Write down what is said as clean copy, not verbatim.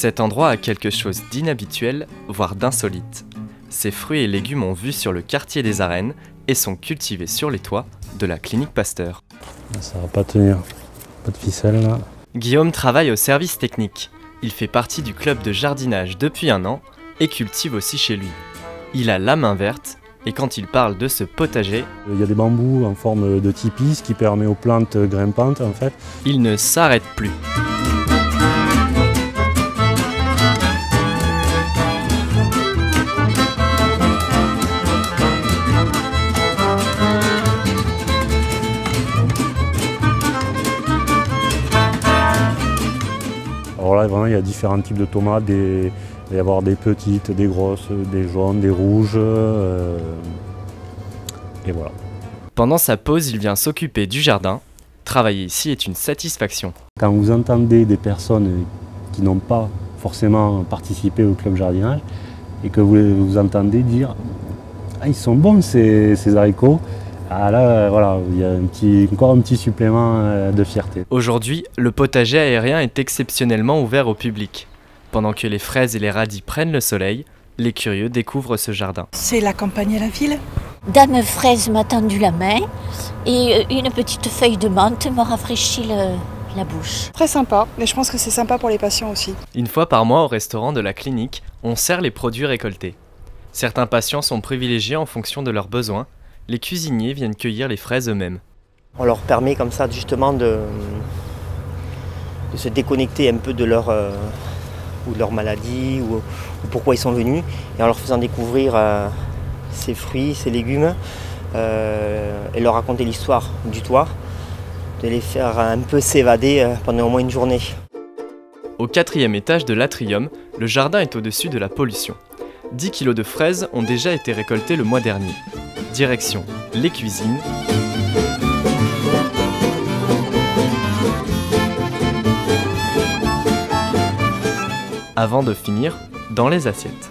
Cet endroit a quelque chose d'inhabituel, voire d'insolite. Ces fruits et légumes ont vue sur le quartier des Arènes et sont cultivés sur les toits de la clinique Pasteur. Ça va pas tenir, pas de ficelle là. Guillaume travaille au service technique. Il fait partie du club de jardinage depuis 1 an et cultive aussi chez lui. Il a la main verte et quand il parle de ce potager, Il y a des bambous en forme de tipi, ce qui permet aux plantes grimpantes en fait. il ne s'arrête plus. Alors là vraiment il y a différents types de tomates, il va y avoir des petites, des grosses, des jaunes, des rouges. Et voilà. Pendant sa pause, il vient s'occuper du jardin. Travailler ici est une satisfaction. Quand vous entendez des personnes qui n'ont pas forcément participé au club jardinage et que vous entendez dire « Ah, ils sont bons ces haricots », ah là, voilà, il y a encore un petit supplément de fierté. Aujourd'hui, le potager aérien est exceptionnellement ouvert au public. Pendant que les fraises et les radis prennent le soleil, les curieux découvrent ce jardin. C'est la campagne à la ville. Dame Fraise m'a tendu la main et une petite feuille de menthe m'a rafraîchi la bouche. Très sympa, mais je pense que c'est sympa pour les patients aussi. Une fois par mois au restaurant de la clinique, on sert les produits récoltés. Certains patients sont privilégiés en fonction de leurs besoins. Les cuisiniers viennent cueillir les fraises eux-mêmes. On leur permet comme ça justement de se déconnecter un peu de leur maladie ou pourquoi ils sont venus, et en leur faisant découvrir ces fruits, ces légumes, et leur raconter l'histoire du toit, de les faire un peu s'évader pendant au moins une journée. Au 4e étage de l'atrium, le jardin est au-dessus de la pollution. 10 kilos de fraises ont déjà été récoltés le mois dernier. Direction les cuisines. Avant de finir dans les assiettes.